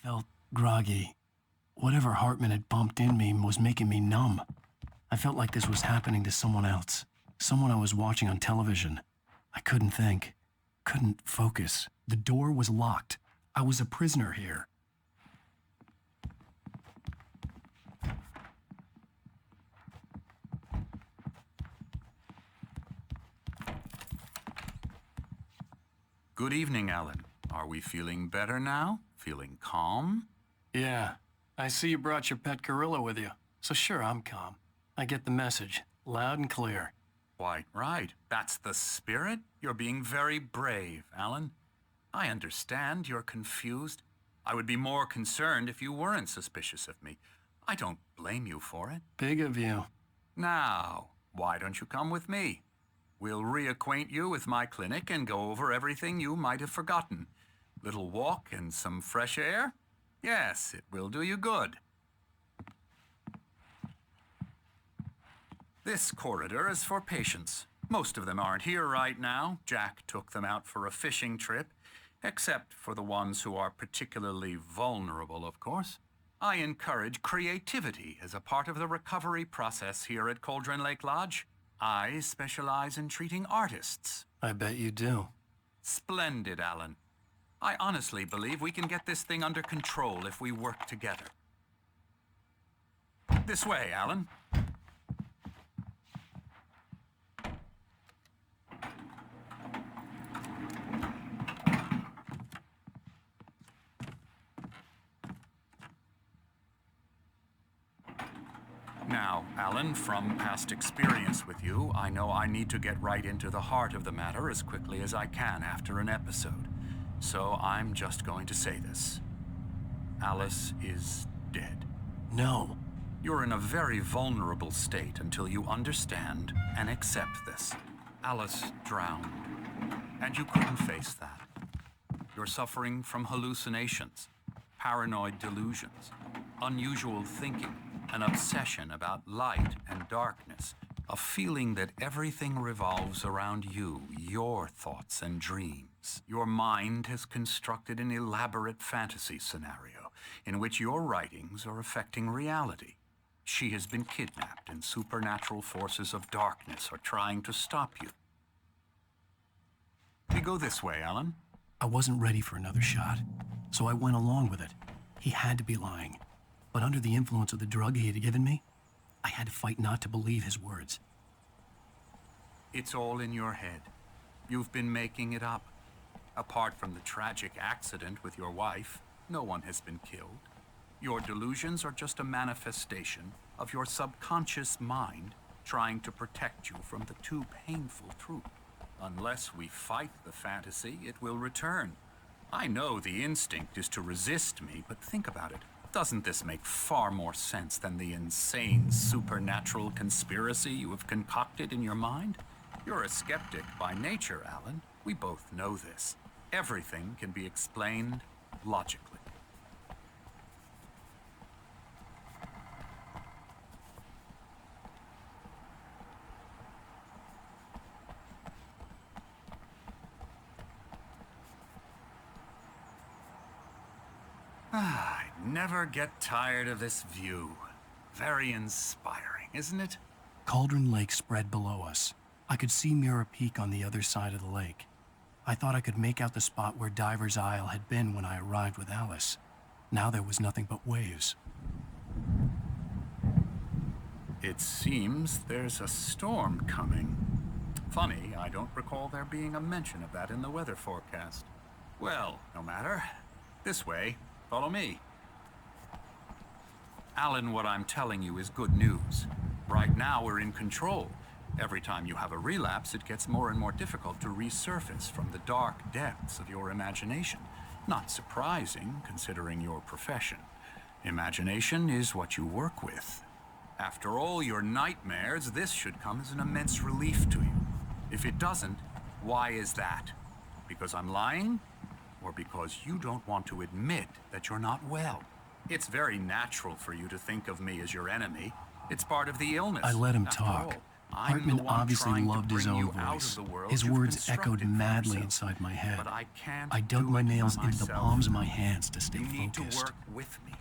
felt groggy. Whatever Hartman had bumped in me was making me numb. I felt like this was happening to someone else, someone I was watching on television. I couldn't think, couldn't focus. The door was locked. I was a prisoner here. Good evening, Alan. Are we feeling better now? Feeling calm? Yeah, I see you brought your pet gorilla with you. So sure, I'm calm. I get the message, loud and clear. Quite right. That's the spirit. You're being very brave, Alan. I understand you're confused. I would be more concerned if you weren't suspicious of me. I don't blame you for it. Big of you. Now, why don't you come with me? We'll reacquaint you with my clinic and go over everything you might have forgotten. Little walk and some fresh air? Yes, it will do you good. This corridor is for patients. Most of them aren't here right now. Jack took them out for a fishing trip, except for the ones who are particularly vulnerable, of course. I encourage creativity as a part of the recovery process here at Cauldron Lake Lodge. I specialize in treating artists. I bet you do. Splendid, Alan. I honestly believe we can get this thing under control if we work together. This way, Alan. Now, Alan, from past experience with you, I know I need to get right into the heart of the matter as quickly as I can after an episode. So I'm just going to say this. Alice is dead. No. You're in a very vulnerable state until you understand and accept this. Alice drowned, and you couldn't face that. You're suffering from hallucinations, paranoid delusions, unusual thinking, an obsession about light and darkness, a feeling that everything revolves around you, your thoughts and dreams. Your mind has constructed an elaborate fantasy scenario in which your writings are affecting reality. She has been kidnapped and supernatural forces of darkness are trying to stop you. We go this way, Alan. I wasn't ready for another shot, so I went along with it. He had to be lying. But under the influence of the drug he had given me, I had to fight not to believe his words. It's all in your head. You've been making it up. Apart from the tragic accident with your wife, no one has been killed. Your delusions are just a manifestation of your subconscious mind trying to protect you from the too painful truth. Unless we fight the fantasy, it will return. I know the instinct is to resist me, but think about it. Doesn't this make far more sense than the insane supernatural conspiracy you have concocted in your mind? You're a skeptic by nature, Alan. We both know this. Everything can be explained logically. I never get tired of this view. Very inspiring, isn't it? Cauldron Lake spread below us. I could see Mirror Peak on the other side of the lake. I thought I could make out the spot where Diver's Isle had been when I arrived with Alice. Now there was nothing but waves. It seems there's a storm coming. Funny, I don't recall there being a mention of that in the weather forecast. Well, no matter. This way. Follow me. Alan, what I'm telling you is good news. Right now, we're in control. Every time you have a relapse, it gets more and more difficult to resurface from the dark depths of your imagination. Not surprising, considering your profession. Imagination is what you work with. After all your nightmares, this should come as an immense relief to you. If it doesn't, why is that? Because I'm lying? Or because you don't want to admit that you're not well? It's very natural for you to think of me as your enemy. It's part of the illness. I let him After talk. all, Hartman obviously loved his own voice. His words echoed madly inside my head. But I can't I dug do my it nails for into the myself. palms of my hands to stay You need to focused. work with me.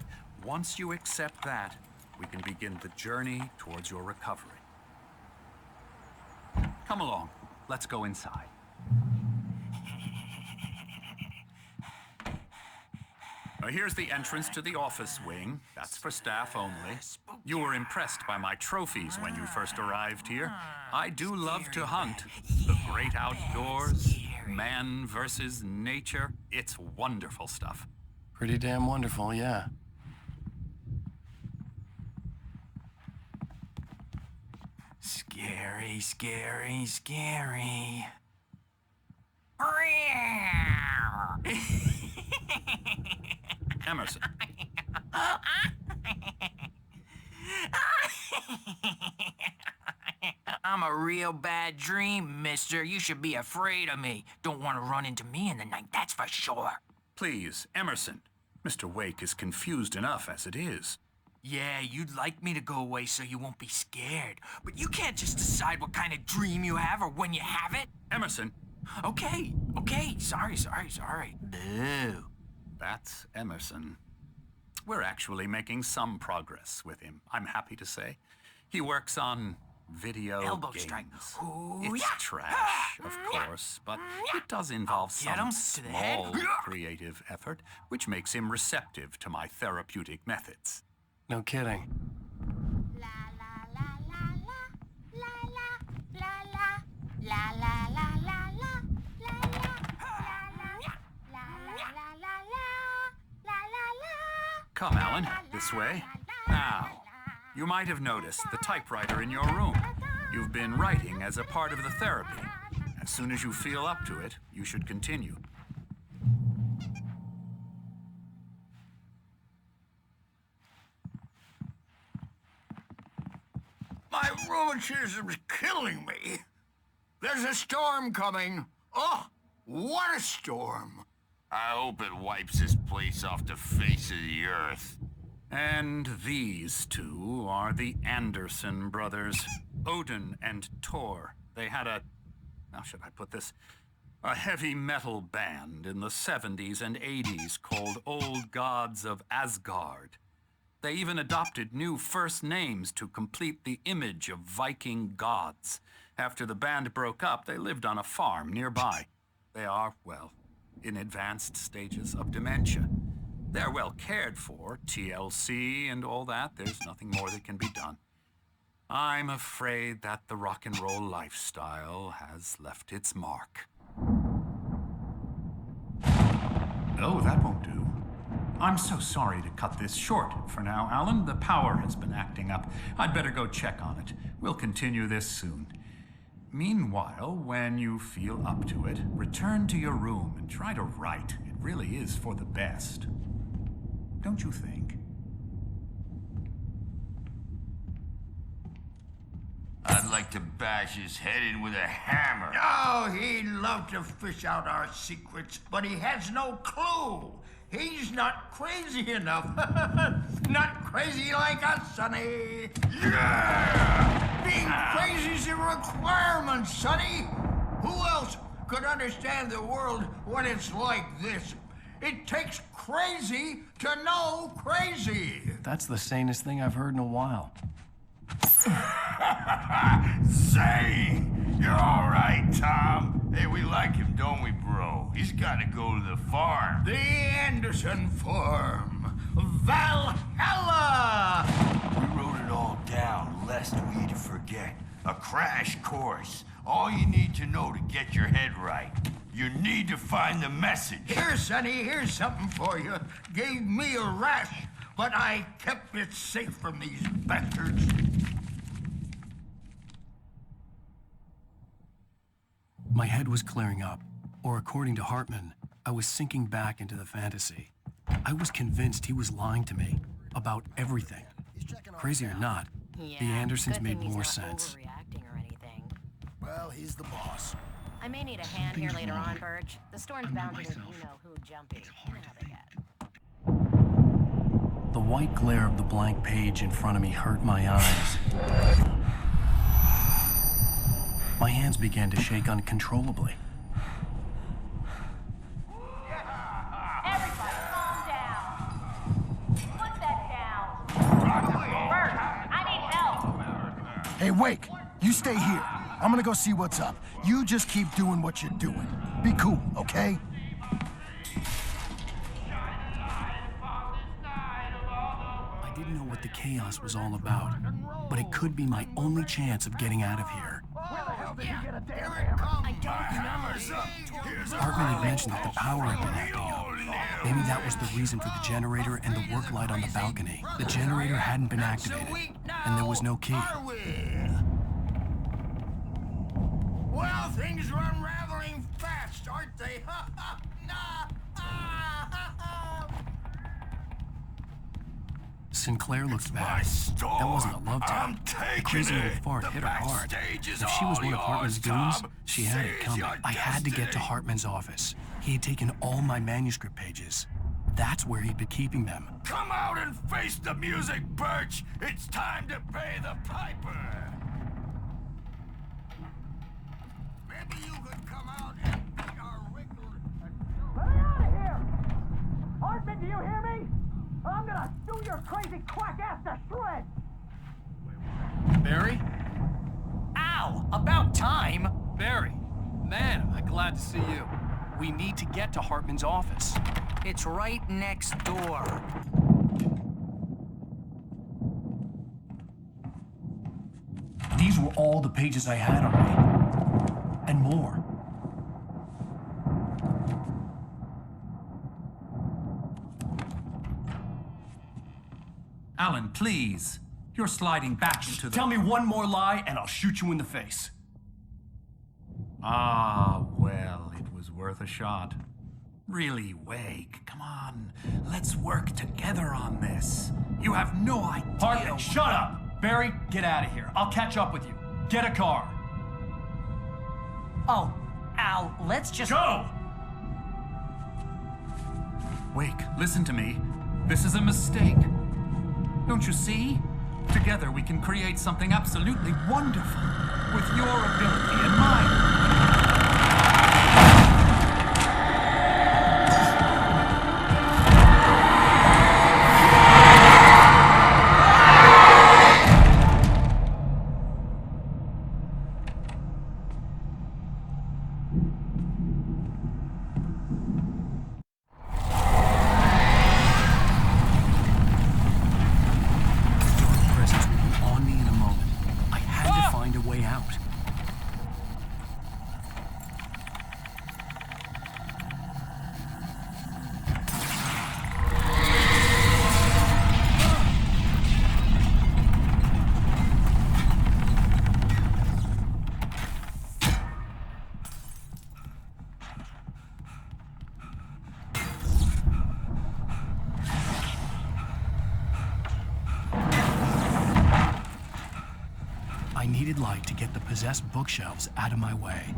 Once you accept that, we can begin the journey towards your recovery. Come along. Let's go inside. Here's the entrance to the office wing. That's for staff only. You were impressed by my trophies when you first arrived here. I do love to hunt. The great outdoors, man versus nature. It's wonderful stuff. Pretty damn wonderful, yeah. Scary, scary, scary. Emerson. I'm a real bad dream, mister. You should be afraid of me. Don't want to run into me in the night, that's for sure. Please, Emerson. Mr. Wake is confused enough as it is. Yeah, you'd like me to go away so you won't be scared. But you can't just decide what kind of dream you have or when you have it. Emerson. Okay. Sorry. Boo. That's Emerson. We're actually making some progress with him, I'm happy to say. He works on video Elbow games. strike. Ooh, It's yeah. trash, of course, but it does involve Get some him to the head. small creative effort, which makes him receptive to my therapeutic methods. No kidding. La la la la la la la la la la la la la la la Come, Alan, this way. Now, you might have noticed the typewriter in your room. You've been writing as a part of the therapy. As soon as you feel up to it, you should continue. My rheumatism's killing me. There's a storm coming. Oh, what a storm. I hope it wipes this place off the face of the earth. And these two are the Anderson brothers, Odin and Tor. They had how should I put this? A heavy metal band in the 70s and 80s called Old Gods of Asgard. They even adopted new first names to complete the image of Viking gods. After the band broke up, they lived on a farm nearby. They are, well, in advanced stages of dementia. They're well cared for, TLC and all that. There's nothing more that can be done. I'm afraid that the rock and roll lifestyle has left its mark. Oh, that won't do. I'm so sorry to cut this short for now, Alan. The power has been acting up. I'd better go check on it. We'll continue this soon. Meanwhile, when you feel up to it, return to your room and try to write. It really is for the best. Don't you think? I'd like to bash his head in with a hammer. Oh, he'd love to fish out our secrets, but he has no clue. He's not crazy enough. Not crazy like us, Sonny. Yeah! Being crazy's a requirement, Sonny. Who else could understand the world when it's like this? It takes crazy to know crazy. That's the sanest thing I've heard in a while. Say, you're all right, Tom. Hey, we like him, don't we, bro? He's got to go to the farm. The Anderson Farm. Valhalla! We wrote it all down, lest we forget. A crash course. All you need to know to get your head right. You need to find the message. Here, Sonny, here's something for you. Gave me a rash, but I kept it safe from these bastards. My head was clearing up, or according to Hartman, I was sinking back into the fantasy. I was convinced he was lying to me about everything. Crazy or not, Yeah, the Andersons good made thing he's more not sense. overreacting or anything. Well, he's the boss. I may need a hand here later on, Birch. The storm's bound to make you-know-who jumpy. You know how they get. The white glare of the blank page in front of me hurt my eyes. My hands began to shake uncontrollably. Everybody, calm down. Put that down. Bert, I need help. Hey, Wake, you stay here. I'm gonna go see what's up. You just keep doing what you're doing. Be cool, okay? I didn't know what the chaos was all about, but it could be my only chance of getting out of here. Hartman had mentioned that the power had been acting up. Maybe that was the reason for the generator and the work light on the balcony. The generator hadn't been activated, and there was no key. Well, things are unraveling fast, aren't they? Sinclair looked bad. That wasn't a love tap. The crazy old fart hit her hard. If she was one of Hartman's goons, she had it coming. I had to get to Hartman's office. He had taken all my manuscript pages. That's where he'd been keeping them. Come out and face the music, Birch! It's time to pay the piper! Maybe you could come out and beat our wrinkled... Let me out of here! Hartman, do you hear me? I'm gonna do your crazy quack ass to shreds! Barry? Ow! About time! Barry! Man, am I glad to see you. We need to get to Hartman's office. It's right next door. These were all the pages I had on me. And more. Alan, please. You're sliding back into the... Tell me one more lie and I'll shoot you in the face. Ah, well, it was worth a shot. Really, Wake, come on. Let's work together on this. You have no idea... Hartman, shut up! Barry, get out of here. I'll catch up with you. Get a car. Oh, Al, let's just... Go! Wake, listen to me. This is a mistake. Don't you see? Together we can create something absolutely wonderful. With your ability and mine. I needed light to get the possessed bookshelves out of my way.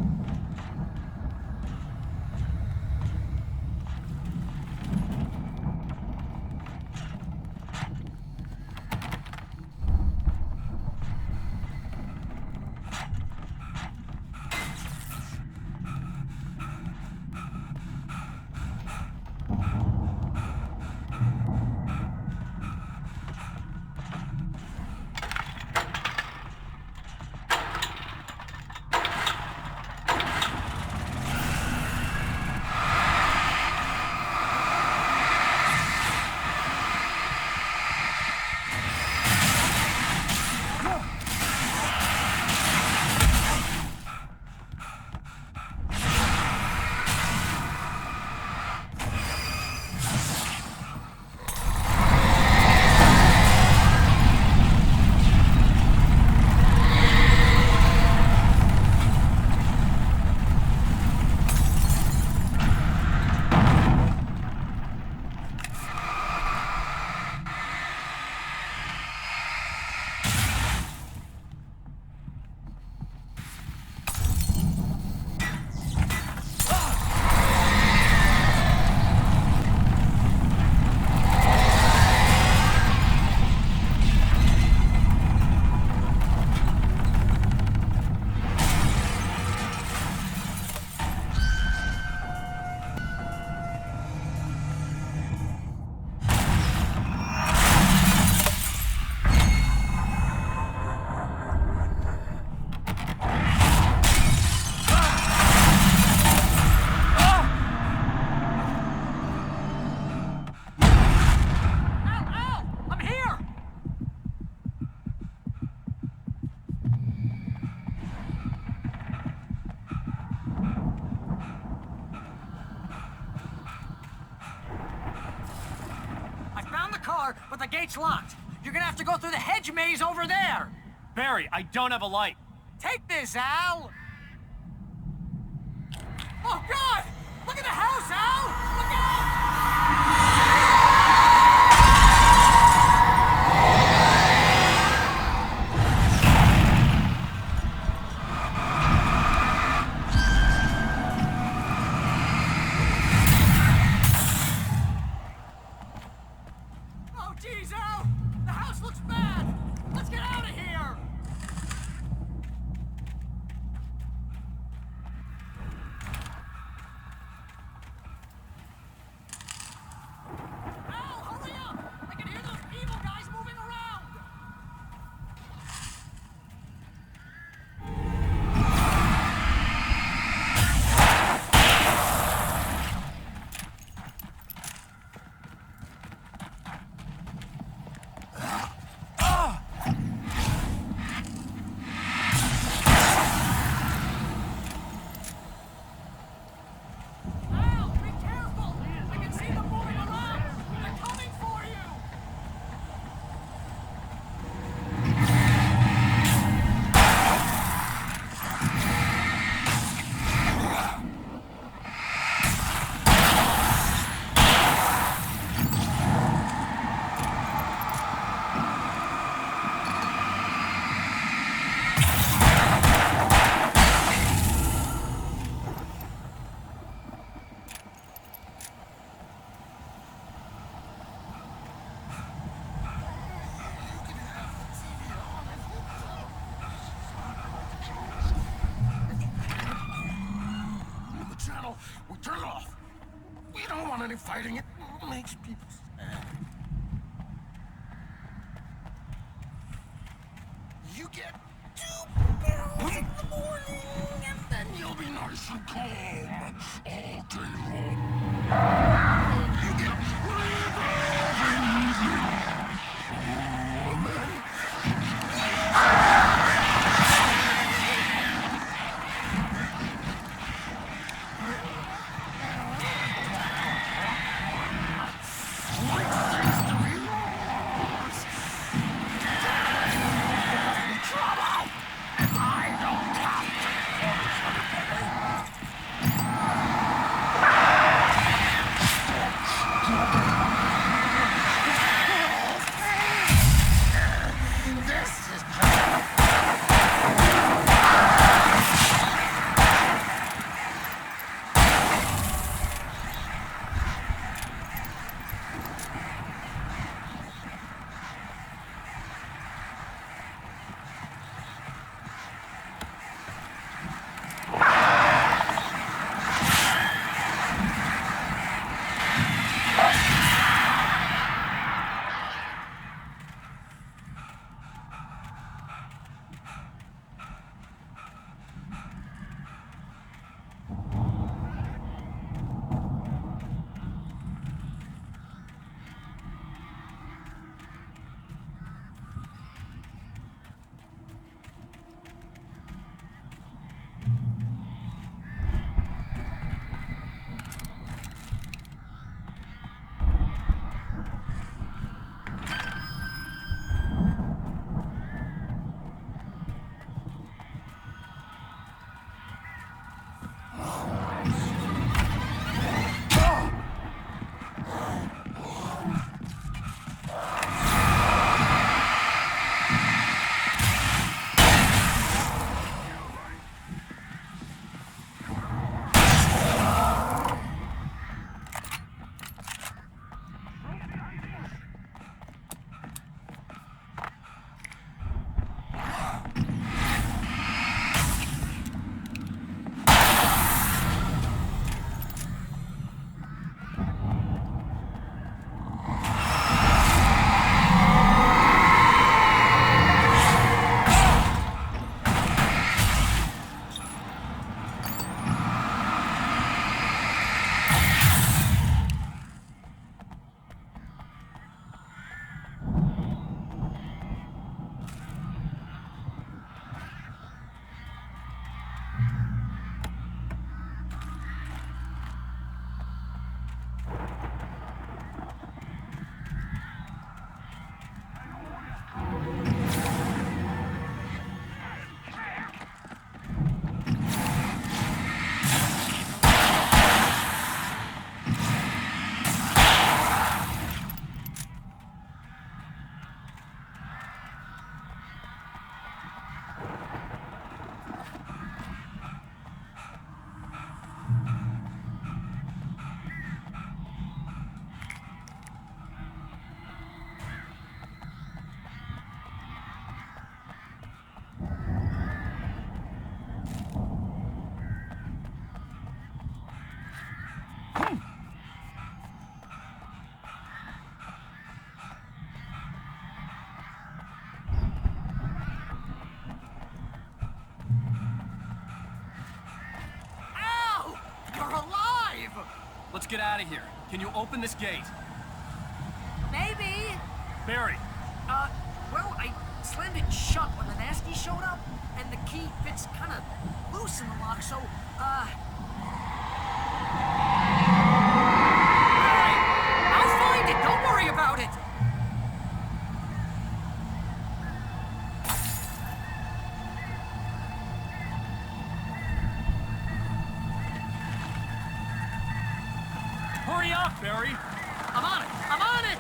found the car, but the gate's locked. You're gonna have to go through the hedge maze over there. Barry, I don't have a light. Take this, Al! Oh, God! Look at the house, Al! Look out! Oh, geez, Al! The house looks bad! Let's get out of here! Al, hurry up! I can hear those evil guys moving around! Al, be careful! I can see them moving around! They're coming for you! The channel, we turn it off. We don't want any fighting. It makes people sad. You get 2 barrels in the morning, and then you'll be nice and calm all day long. You get 3 barrels in the evening. Oh, man. let's get out of here. Can you open this gate? Maybe. Barry, Well, I slammed it shut when the nasty showed up, and the key fits kind of loose in the lock, so, Alright, I'll find it, don't worry about it! hurry up, Barry. I'm on it! I'm on it!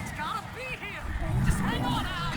It's gotta be here! Just hang on, Al!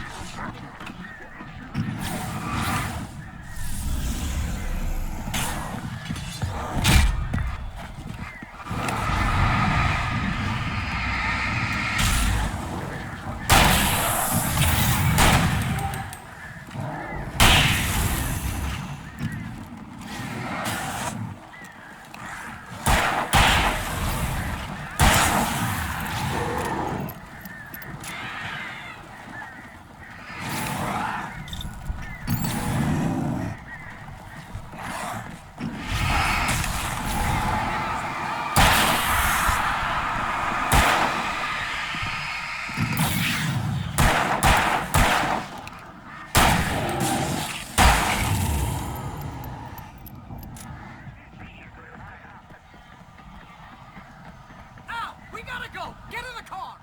Al, we gotta go! Get in the car!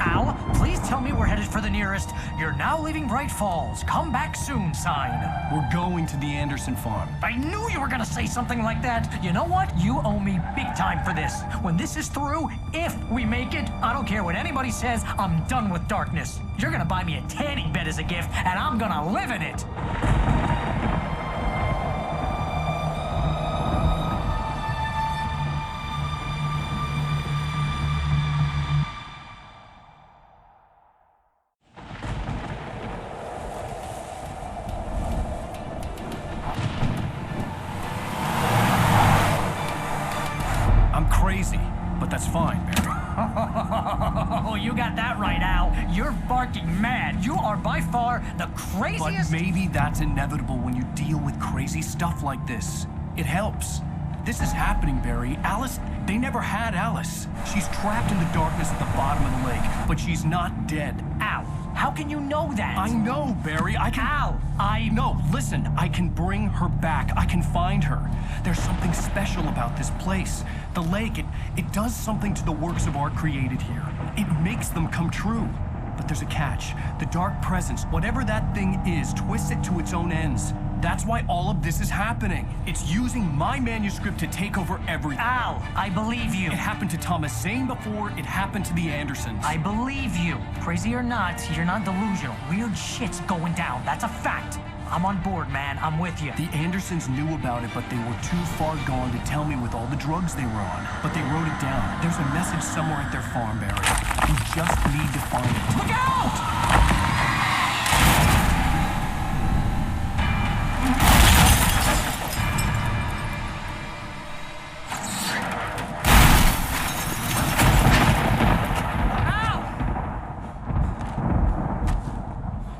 Al, please tell me we're headed for the nearest "You're now leaving Bright Falls. Come back soon" sign. We're going to the Anderson farm. I knew you were gonna say something like that. You know what? You owe me big time for this. When this is through, if we make it, I don't care what anybody says, I'm done with darkness. You're gonna buy me a tanning bed as a gift, and I'm gonna live in it. I'm crazy, but that's fine, Barry. Oh, you got that right, Al. You're barking mad. You are by far the But craziest... maybe that's inevitable when you deal with crazy stuff like this. It helps. This is happening, Barry. Alice, they never had Alice. She's trapped in the darkness at the bottom of the lake, but she's not dead. Al, how can you know that? I know, Barry. I can... Al, No, listen. I can bring her back. I can find her. There's something special about this place. The lake, it does something to the works of art created here. It makes them come true. But there's a catch. The dark presence, whatever that thing is, twists it to its own ends. That's why all of this is happening. It's using my manuscript to take over everything. Al, I believe you. It happened to Thomas Zane before, it happened to the Andersons. I believe you. Crazy or not, you're not delusional. Weird shit's going down. That's a fact. I'm on board, man. I'm with you. The Andersons knew about it, but they were too far gone to tell me with all the drugs they were on. But they wrote it down. There's a message somewhere at their farm, Barry. We just need to find it. Look out!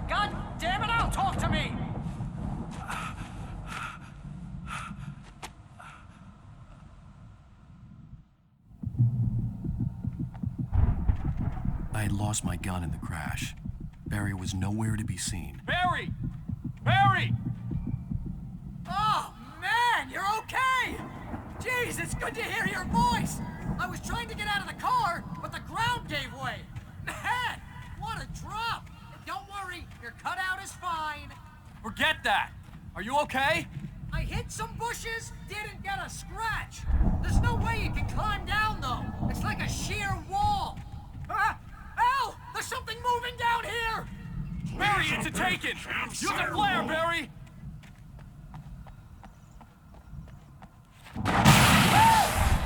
God damn it, Al, talk to me! I had lost my gun in the crash. Barry was nowhere to be seen. Barry! Barry! Oh, man, you're okay! Jeez, it's good to hear your voice! I was trying to get out of the car, but the ground gave way. Man, what a drop! Don't worry, your cutout is fine. Forget that! Are you okay? I hit some bushes, didn't get a scratch. There's no way you can climb down, though. It's like a sheer wall. Ah! Al! There's something moving down here! Barry, it's a taken! Use a flare, Barry!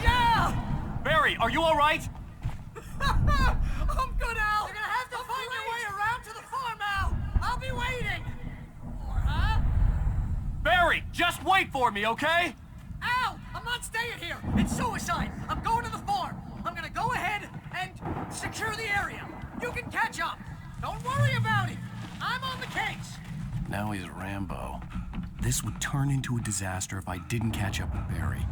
Yeah! Barry, are you alright? I'm good, Al! You're gonna have to find your way around to the farm, Al! I'll be waiting! Or, huh? Barry, just wait for me, okay? Al! staying here. It's suicide. I'm going to the farm. I'm gonna go ahead and secure the area. You can catch up. Don't worry about it. I'm on the case. Now he's Rambo. This would turn into a disaster if I didn't catch up with Barry.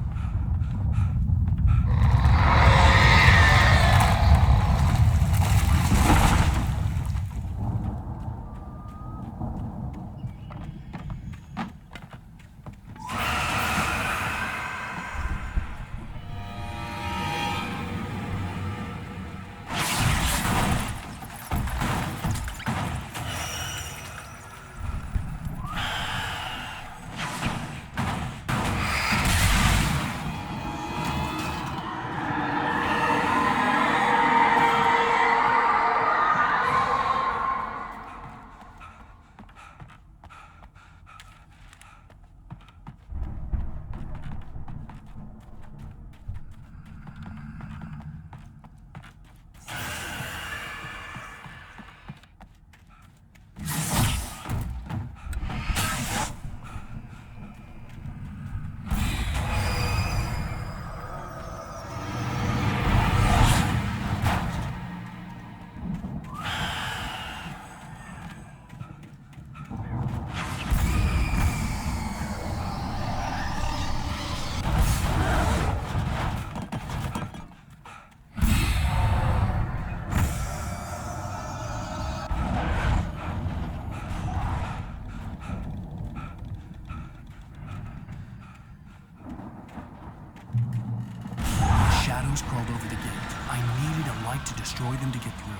Shadows crawled over the gate. I needed a light to destroy them to get through.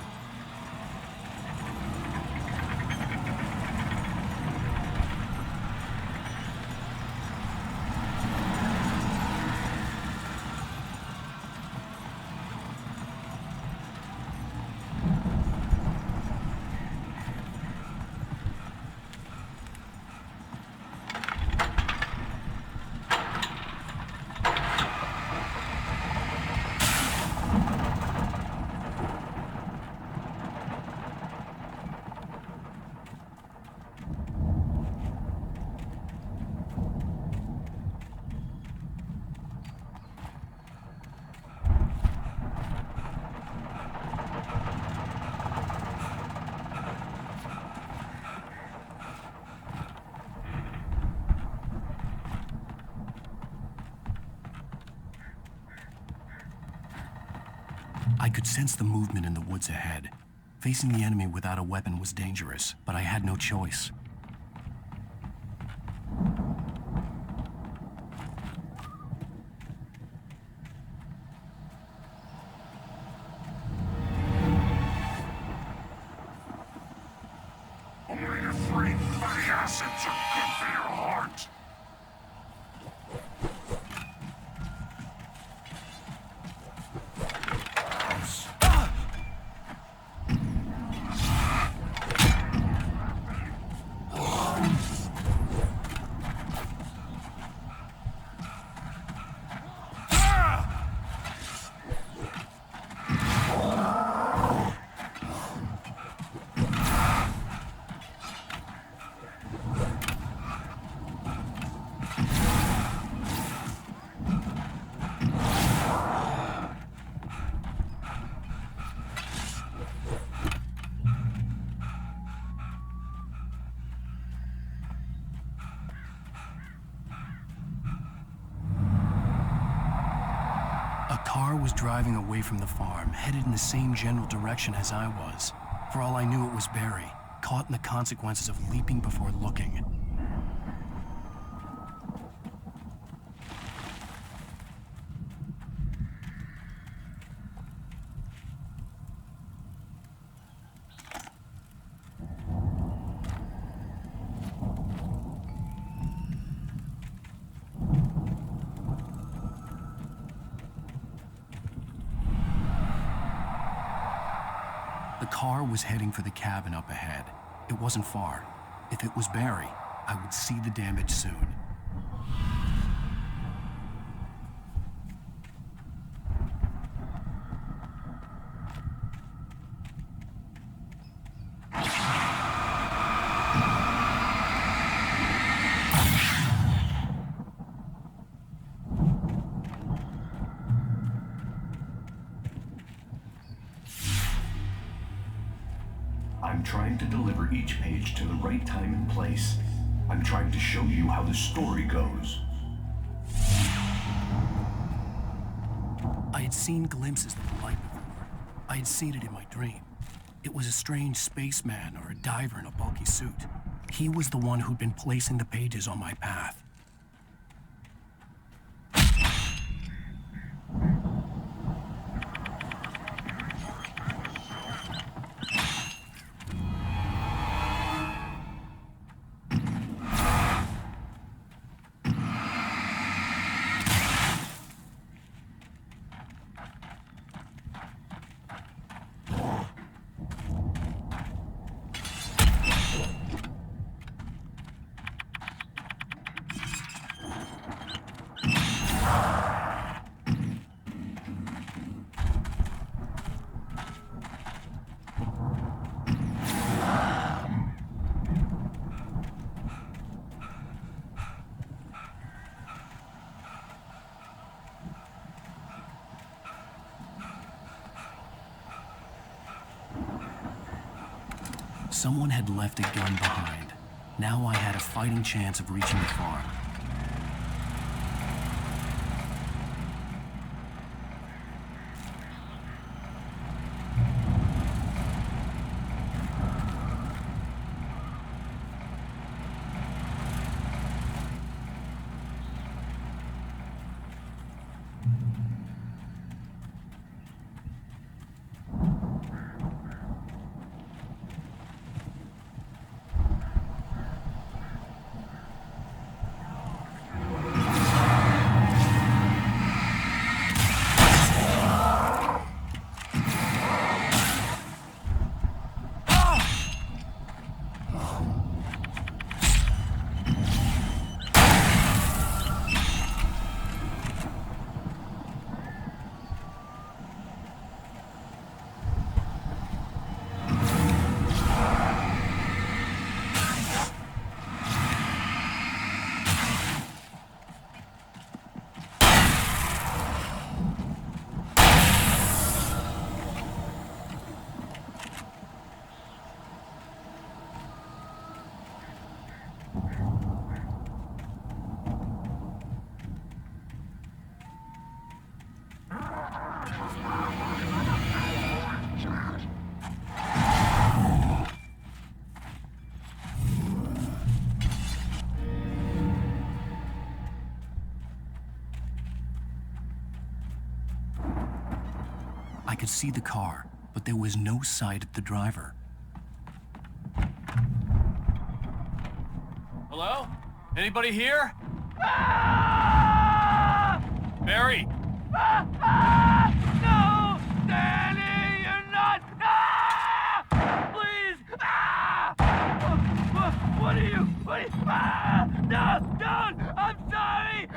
I could sense the movement in the woods ahead. Facing the enemy without a weapon was dangerous, but I had no choice. Omega-3 fatty acids are good for your heart. Was driving away from the farm, headed in the same general direction as I was. For all I knew, it was Barry, caught in the consequences of leaping before looking. The car was heading for the cabin up ahead. It wasn't far. If it was Barry, I would see the damage soon. I'm trying to deliver each page to the right time and place. I'm trying to show you how the story goes. I had seen glimpses of the light before. I had seen it in my dream. It was a strange spaceman or a diver in a bulky suit. He was the one who'd been placing the pages on my path. Someone had left a gun behind. Now I had a fighting chance of reaching the farm. I could see the car, but there was no sight of the driver. Hello? Anybody here? Barry! No! Danny, you're not! Please! What are you? No! Don't! I'm sorry!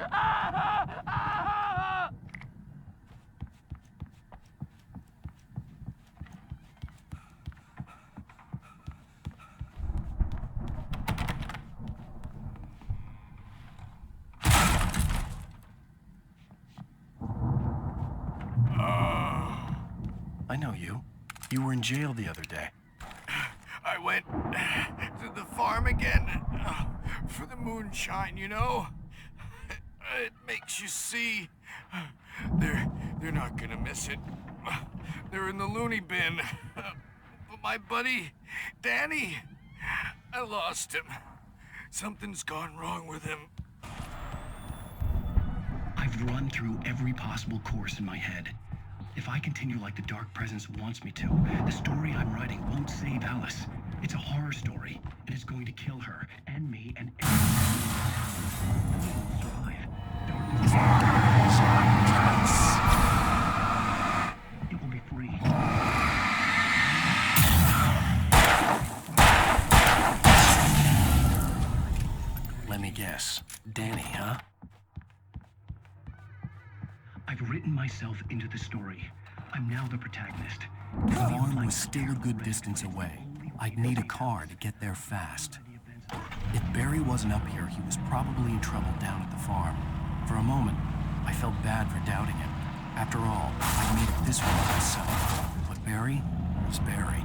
I know you. You were in jail the other day. I went to the farm again for the moonshine, you know? It makes you see. They're not gonna miss it. They're in the loony bin. But my buddy, Danny, I lost him. Something's gone wrong with him. I've run through every possible course in my head. If I continue like the Dark Presence wants me to, the story I'm writing won't save Alice. It's a horror story, and it's going to kill her, and me, and everyone will survive. It will be free. Let me guess. Danny, huh? I've written myself into the story. I'm now the protagonist. The farm was still a good distance away. I'd need a car to get there fast. If Barry wasn't up here, he was probably in trouble down at the farm. For a moment, I felt bad for doubting him. After all, I made it this far myself. But Barry was Barry.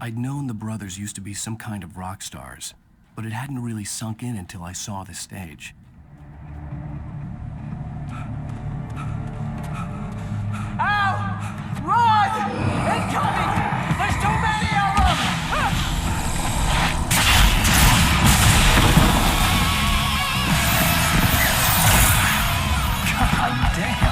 I'd known the brothers used to be some kind of rock stars, but it hadn't really sunk in until I saw the stage. Al! Run! Incoming! There's too many of them! God damn!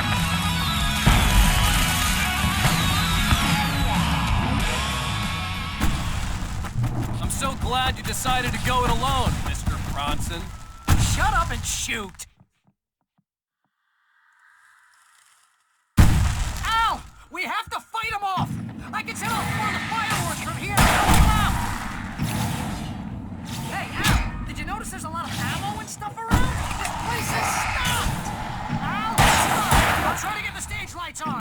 I'm so glad you decided to go it alone, Mr. Bronson. Shut up and shoot! Al! We have to fight them off! I can set off one of the fireworks from here! Hey, Al! Did you notice there's a lot of ammo and stuff around? This place is stocked! Al, stop! I'll try to get the stage lights on!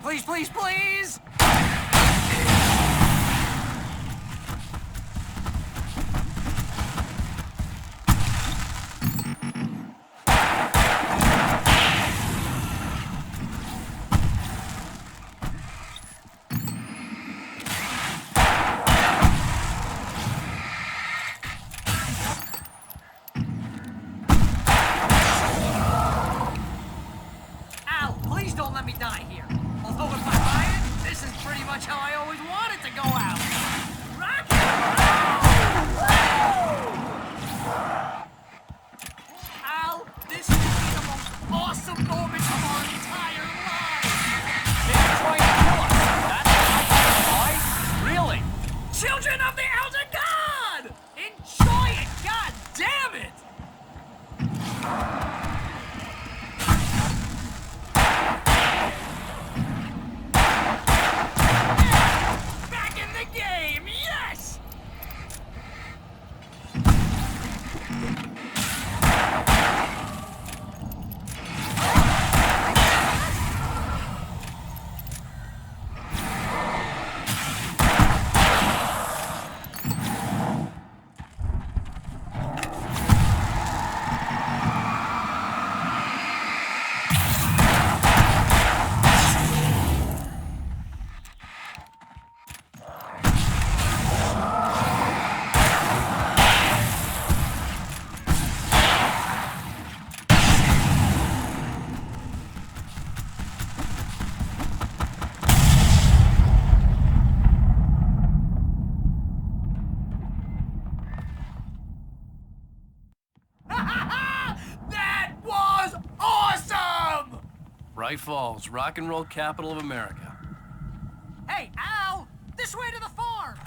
Please, please, please! Al, please don't let me die here. Although if I buy it, this is pretty much how I always wanted to go out. Rock and roll! Al, this is the most awesome moment of our entire lives! They're trying to kill us. That's why? Really? Children of the Elder God! Enjoy it! God damn it! Back in the game! Yes! That was awesome! Bright Falls, rock and roll capital of America. Hey, Al! This way to the farm!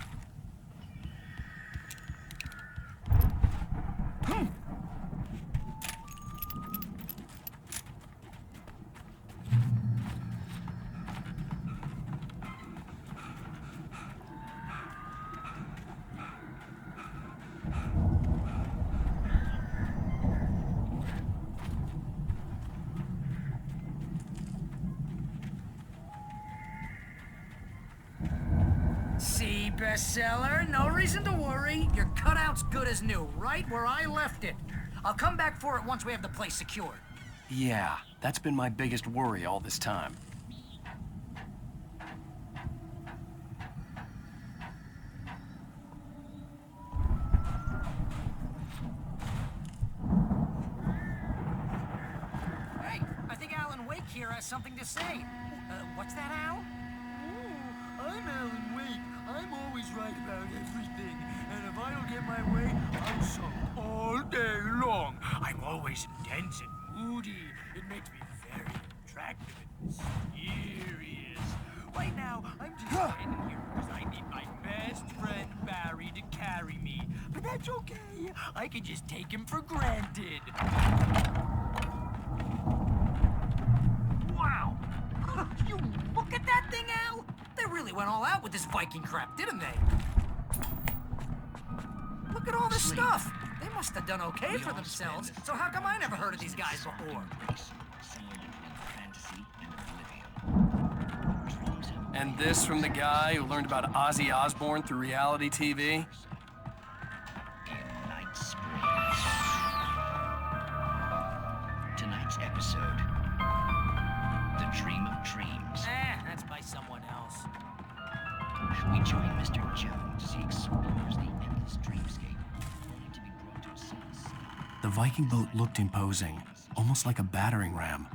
bestseller. No reason to worry. Your cutout's good as new, right where I left it. I'll come back for it once we have the place secured. Yeah, that's been my biggest worry all this time. Hey, I think Alan Wake here has something to say. What's that, Al? I'm Alan Wake. I'm always right about everything. And if I don't get my way, I'm sulk all day long. I'm always intense and moody. It makes me very attractive and mysterious. Right now, I'm just standing here because I need my best friend Barry to carry me. But that's okay. I can just take him for granted. Wow! You look at that thing, Al! They really went all out with this Viking crap, didn't they? Look at all this stuff! They must have done okay for themselves, so how come I never heard of these guys before? And this from the guy who learned about Ozzy Osbourne through reality TV? Tonight's episode, The Dream of Dreams. That's by someone else. We join Mr. Jones as he explores the endless dreamscape, only to be brought to a sudden stop. The Viking boat looked imposing, almost like a battering ram.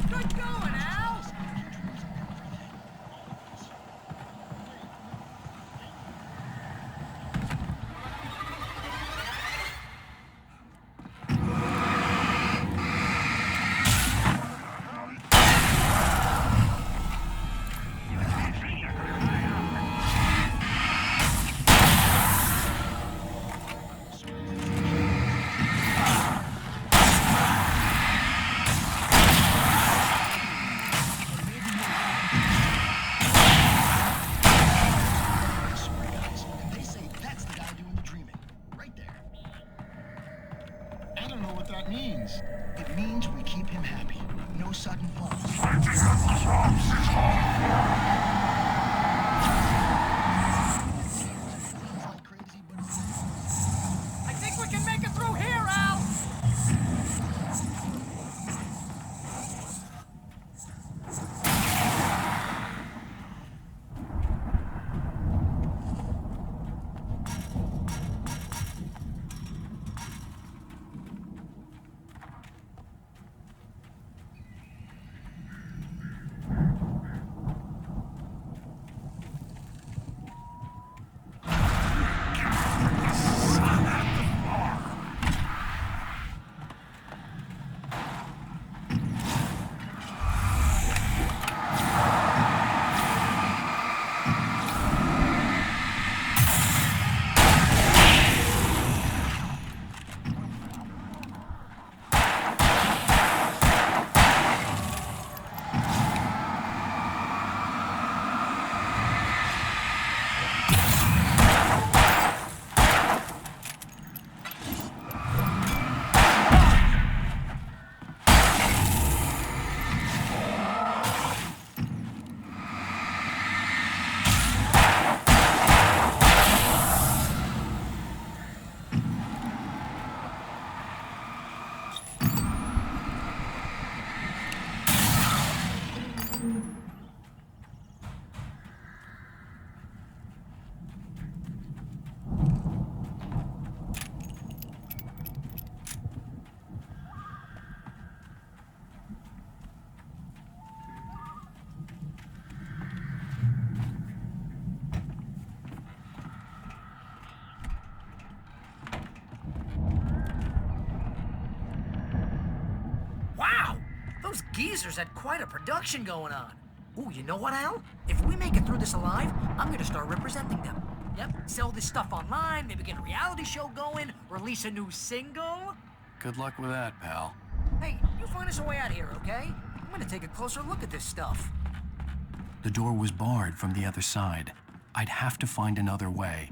Good going, Al! They say that's the guy doing the dreaming. Right there. I don't know what that means. It means we keep him happy. No sudden falls. I think we can make it through here, Al! Those geezers had quite a production going on. Ooh, you know what, Al? If we make it through this alive, I'm gonna start representing them. Yep, sell this stuff online, maybe get a reality show going, release a new single. Good luck with that, pal. Hey, you find us a way out here, okay? I'm gonna take a closer look at this stuff. The door was barred from the other side. I'd have to find another way.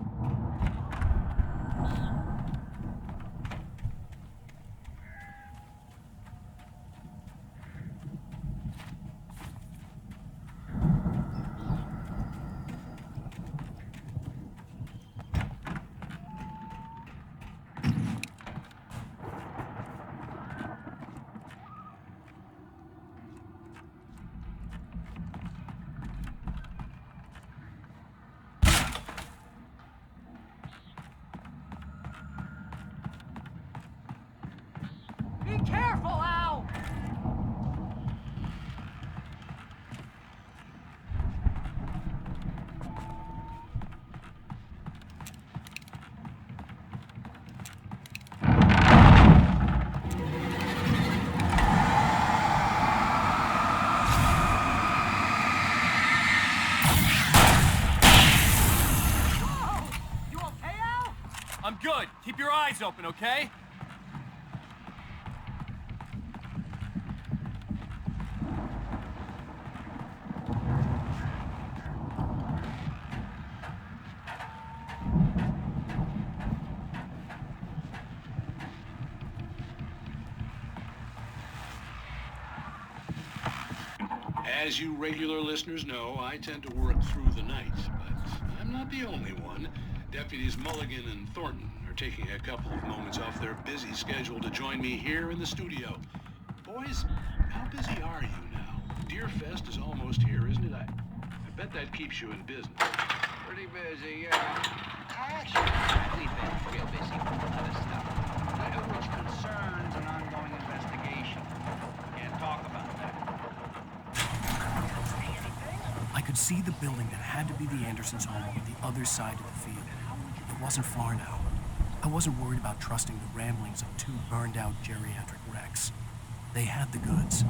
eyes open, okay? As you regular listeners know, I tend to work through the night, but I'm not the only one. Deputies Mulligan and Thornton are taking a couple of moments off their busy schedule to join me here in the studio. Boys, how busy are you now? Deerfest is almost here, isn't it? I bet that keeps you in business. Pretty busy, yeah. Actually, we've been real busy with other stuff, which concerns an ongoing investigation. Can't talk about that. I could see the building that had to be the Andersons' home on the other side of the field. It wasn't far now. I wasn't worried about trusting the ramblings of two burned-out geriatric wrecks. They had the goods.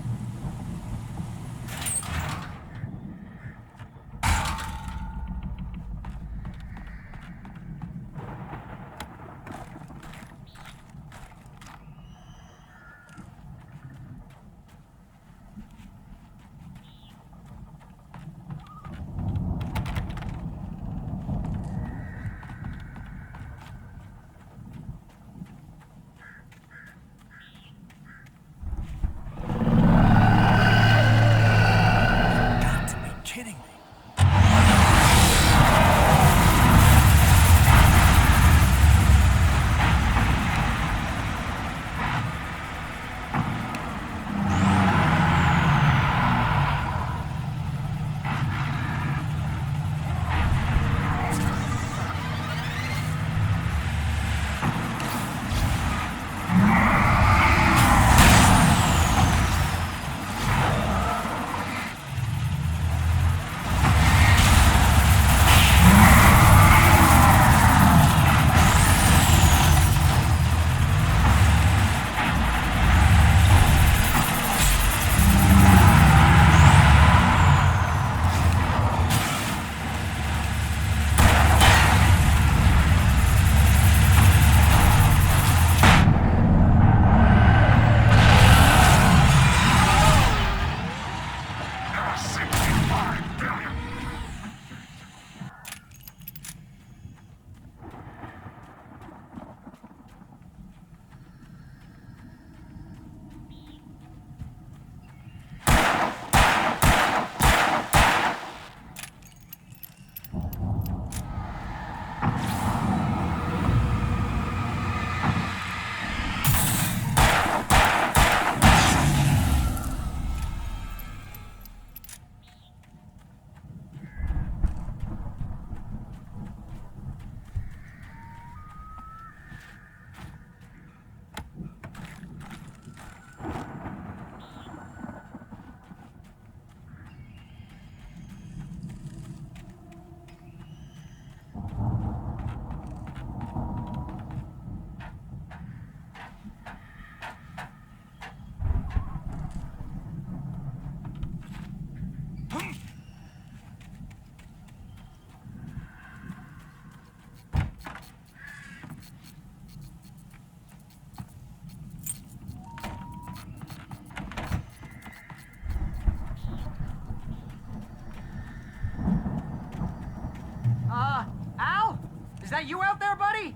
Al? Is that you out there, buddy?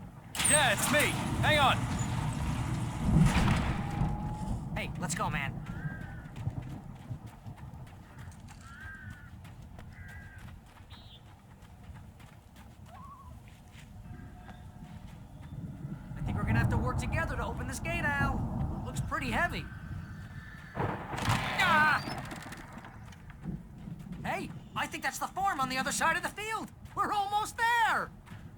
Yeah, it's me. Hang on. Hey, let's go, man. I think we're gonna have to work together to open this gate, Al. Looks pretty heavy. Ah! Hey, I think that's the farm on the other side of the field. We're almost there.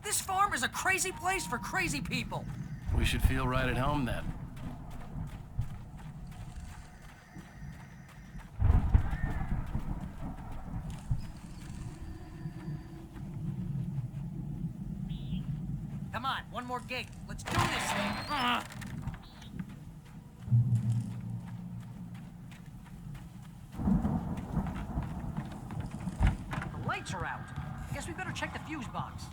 This farm is a crazy place for crazy people. We should feel right at home then. Come on, one more gate. Let's do this thing. The lights are out. Guess we better check the fuse box.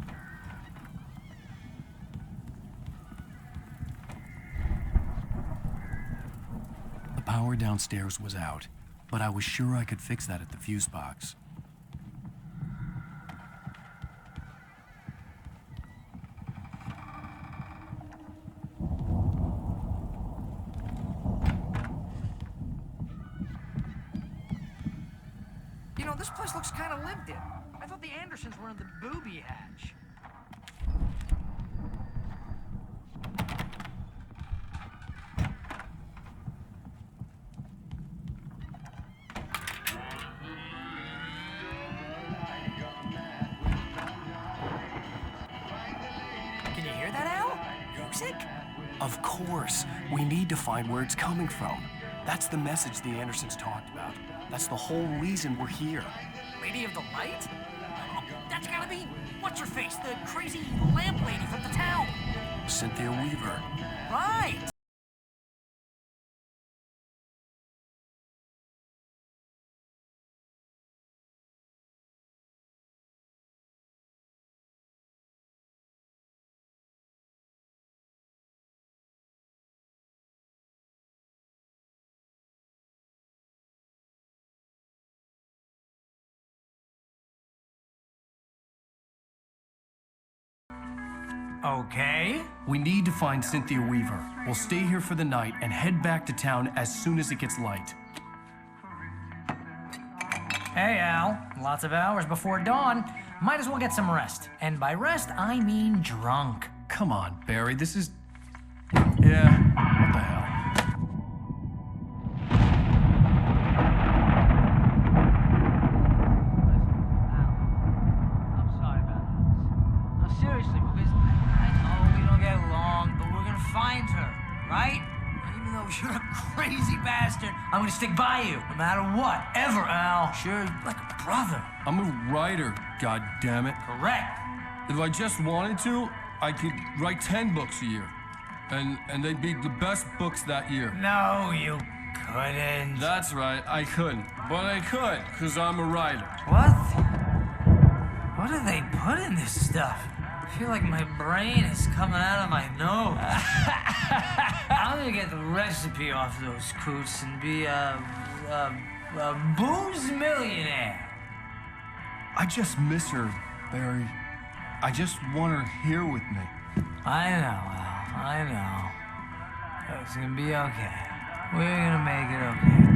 power downstairs was out, but I was sure I could fix that at the fuse box. You know, this place looks kind of lived in. I thought the Andersons were in the booby hatch. Can you hear that, Al? Music? Of course. We need to find where it's coming from. That's the message the Andersons talked about. That's the whole reason we're here. Lady of the Light? Oh, that's gotta be what's-her-face, the crazy lamp lady from the town. Cynthia Weaver. Right. Okay. We need to find Cynthia Weaver. We'll stay here for the night and head back to town as soon as it gets light. Hey, Al. Lots of hours before dawn. Might as well get some rest. And by rest, I mean drunk. Come on, Barry, this is... Yeah, what the hell? I'm sorry about this. No, seriously, because I know we don't get along, but we're gonna find her, right? And even though you're a crazy bastard, I'm gonna stick by you, no matter what, ever, Al. Sure, like a brother. I'm a writer, goddammit. Correct. If I just wanted to, I could write 10 books a year. And they'd be the best books that year. No, you couldn't. That's right, I couldn't. But I could, because I'm a writer. What? What do they put in this stuff? I feel like my brain is coming out of my nose. I'm gonna get the recipe off those coots and be a booze millionaire. I just miss her, Barry. I just want her here with me. I know, Al. I know. It's gonna be okay. We're gonna make it okay.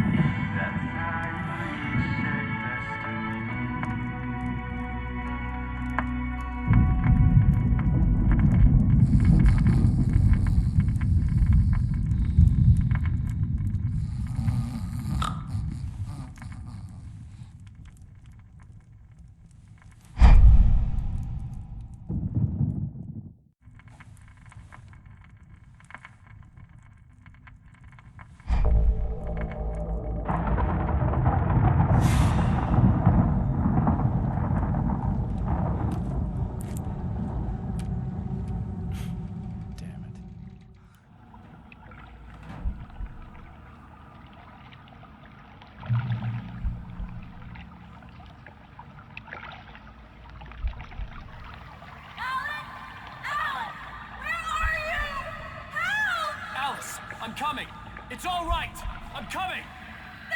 I'm coming. It's all right. I'm coming.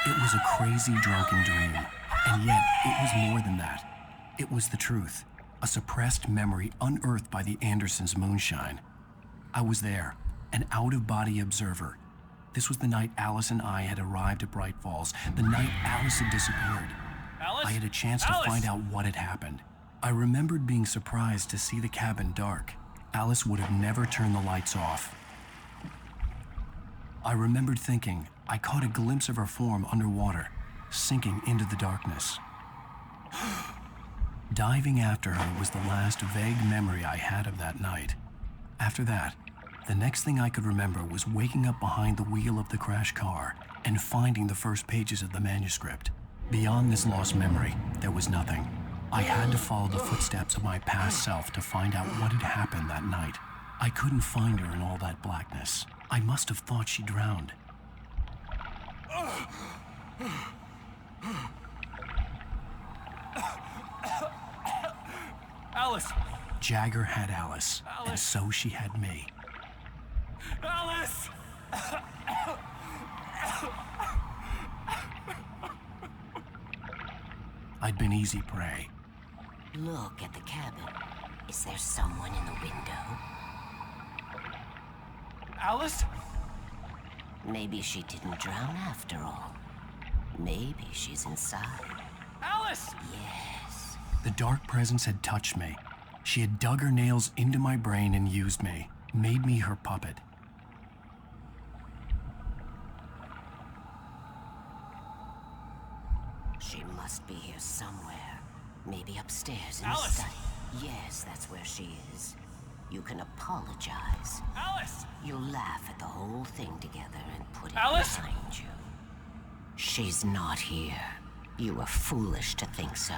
It was a crazy, drunken dream. And yet, it was more than that. It was the truth. A suppressed memory unearthed by the Andersons' moonshine. I was there, an out-of-body observer. This was the night Alice and I had arrived at Bright Falls, the night Alice had disappeared. Alice? I had a chance to find out what had happened. I remembered being surprised to see the cabin dark. Alice would have never turned the lights off. I remembered thinking I caught a glimpse of her form underwater, sinking into the darkness. Diving after her was the last vague memory I had of that night. After that, the next thing I could remember was waking up behind the wheel of the crashed car and finding the first pages of the manuscript. Beyond this lost memory, there was nothing. I had to follow the footsteps of my past self to find out what had happened that night. I couldn't find her in all that blackness. I must have thought she drowned. Alice! Jagger had Alice, and so she had me. Alice! I'd been easy prey. Look at the cabin. Is there someone in the window? Alice? Maybe she didn't drown after all. Maybe she's inside. Alice! Yes. The dark presence had touched me. She had dug her nails into my brain and used me, made me her puppet. She must be here somewhere. Maybe upstairs in Alice! the study. Yes, that's where she is. You can apologize. Alice! You'll laugh at the whole thing together and put it Alice! behind you. She's not here. You were foolish to think so.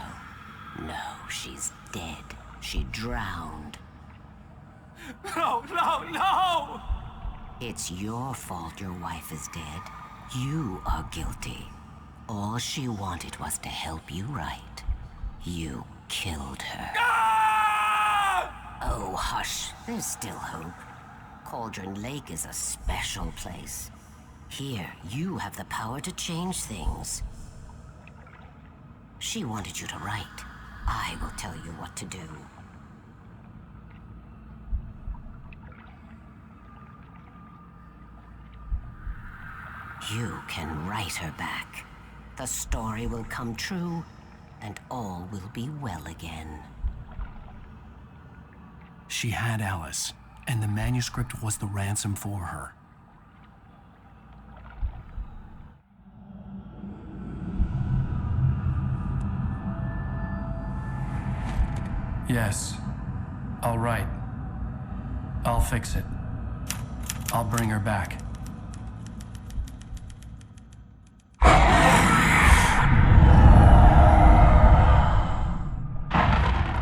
No, she's dead. She drowned. No, no, no! It's your fault your wife is dead. You are guilty. All she wanted was to help you right. You killed her. Oh, hush. There's still hope. Cauldron Lake is a special place. Here, you have the power to change things. She wanted you to write. I will tell you what to do. You can write her back. The story will come true, and all will be well again. She had Alice, and the manuscript was the ransom for her. Yes, I'll write. I'll fix it. I'll bring her back.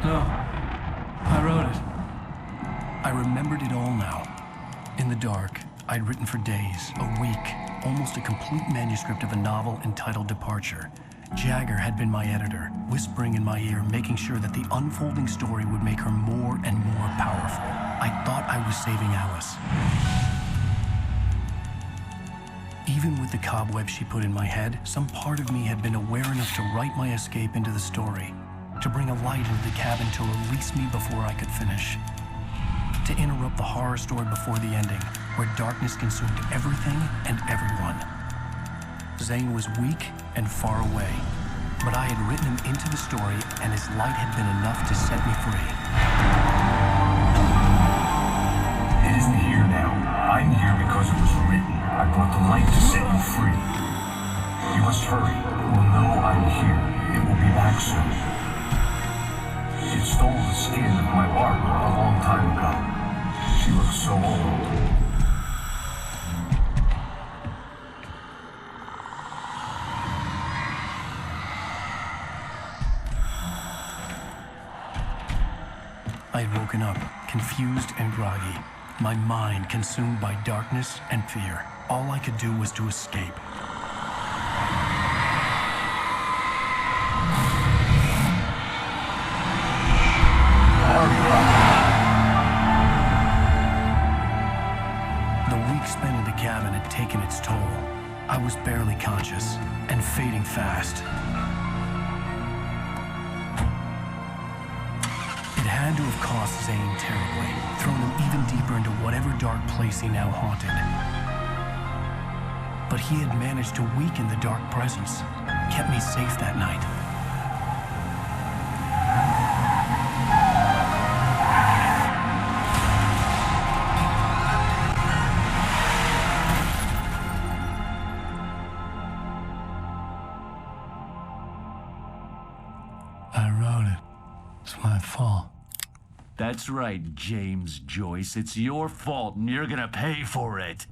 No, I wrote it. I remembered it all now. In the dark, I'd written for days, a week, almost a complete manuscript of a novel entitled Departure. Jagger had been my editor, whispering in my ear, making sure that the unfolding story would make her more and more powerful. I thought I was saving Alice. Even with the cobwebs she put in my head, some part of me had been aware enough to write my escape into the story, to bring a light into the cabin to release me before I could finish, to interrupt the horror story before the ending, where darkness consumed everything and everyone. Zane was weak and far away, but I had written him into the story, and his light had been enough to set me free. It isn't here now. I'm here because it was written. I brought the light to set you free. You must hurry. It will know I'm here. It will be back soon. It stole the skin of my Barbara a long time ago. She looks so old. I had woken up, confused and groggy, my mind consumed by darkness and fear. All I could do was to escape. The week spent in the cabin had taken its toll. I was barely conscious and fading fast. It had to have cost Zane terribly, thrown him even deeper into whatever dark place he now haunted. But he had managed to weaken the dark presence, kept me safe that night. I wrote it. It's my fault. That's right, James Joyce. It's your fault, and you're gonna pay for it.